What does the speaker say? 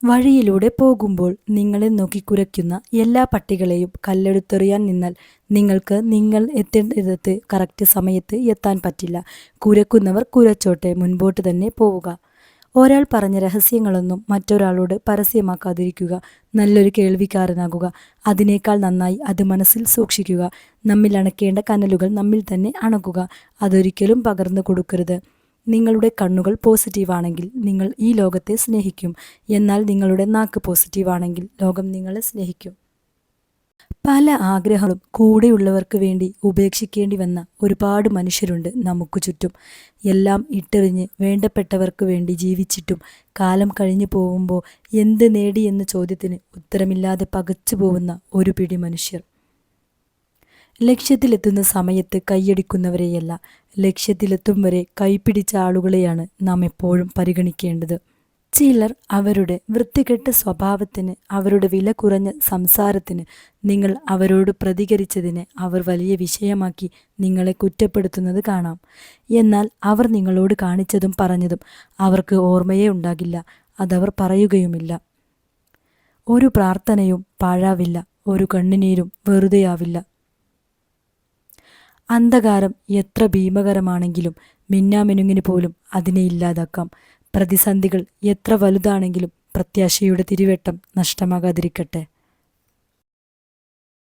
വഴിയിലൂടെ പോകുമ്പോൾ നിങ്ങളെ നോക്കി കുരയ്ക്കുന്ന എല്ലാ പട്ടികളെയും കല്ലെടുത്തെറിയാൻ നിന്നാൽ നിങ്ങൾക്ക് നിങ്ങൾ എത്തേണ്ടിടത്ത് കറക്റ്റ് സമയത്ത് എത്താൻ പറ്റില്ല. കുരക്കുന്നവർ കുരച്ചോട്ടെ, മുൻപോട്ട് തന്നെ പോവുക. ഒരാൾ പറഞ്ഞ രഹസ്യങ്ങളൊന്നും മറ്റൊരാളോട് പരസ്യമാക്കാതിരിക്കുക. നല്ലൊരു കേൾവിക്കാരനാകുക. അതിനേക്കാൾ നന്നായി അത് മനസ്സിൽ സൂക്ഷിക്കുക. നമ്മിൽ അണയ്ക്കേണ്ട കനലുകൾ നമ്മിൽ തന്നെ അണക്കുക. അതൊരിക്കലും പകർന്നു കൊടുക്കരുത്. നിങ്ങളുടെ കണ്ണുകൾ പോസിറ്റീവാണെങ്കിൽ നിങ്ങൾ ഈ ലോകത്തെ സ്നേഹിക്കും. എന്നാൽ നിങ്ങളുടെ നാക്ക് പോസിറ്റീവാണെങ്കിൽ ലോകം നിങ്ങളെ സ്നേഹിക്കും. പല ആഗ്രഹങ്ങളും കൂടെയുള്ളവർക്ക് വേണ്ടി ഉപേക്ഷിക്കേണ്ടി വന്ന ഒരുപാട് മനുഷ്യരുണ്ട് നമുക്ക് ചുറ്റും. എല്ലാം ഇട്ടെറിഞ്ഞ് വേണ്ടപ്പെട്ടവർക്ക് വേണ്ടി ജീവിച്ചിട്ടും കാലം കഴിഞ്ഞു പോകുമ്പോൾ എന്ത് നേടി എന്ന ചോദ്യത്തിന് ഉത്തരമില്ലാതെ പകച്ചു പോകുന്ന ഒരു പിടി മനുഷ്യർ. ലക്ഷ്യത്തിലെത്തുന്ന സമയത്ത് കൈയടിക്കുന്നവരെയല്ല, ലക്ഷ്യത്തിലെത്തും വരെ കൈപിടിച്ച ആളുകളെയാണ് നാം എപ്പോഴും പരിഗണിക്കേണ്ടത്. ചിലർ അവരുടെ വൃത്തികെട്ട സ്വഭാവത്തിന്, അവരുടെ വില കുറഞ്ഞ സംസാരത്തിന്, നിങ്ങൾ അവരോട് പ്രതികരിച്ചതിനെ അവർ വലിയ വിഷയമാക്കി നിങ്ങളെ കുറ്റപ്പെടുത്തുന്നത് കാണാം. എന്നാൽ അവർ നിങ്ങളോട് കാണിച്ചതും പറഞ്ഞതും അവർക്ക് ഓർമ്മയേ ഉണ്ടാകില്ല. അതവർ പറയുകയുമില്ല. ഒരു പ്രാർത്ഥനയും പാഴാവില്ല, ഒരു കണ്ണുനീരും വെറുതെയാവില്ല. അന്ധകാരം എത്ര ഭീമകരമാണെങ്കിലും മിന്നാമിനുങ്ങിന് പോലും അതിനെ ഇല്ലാതാക്കാം. പ്രതിസന്ധികൾ എത്ര വലുതാണെങ്കിലും പ്രത്യാശയുടെ തിരുവെട്ടം നഷ്ടമാകാതിരിക്കട്ടെ.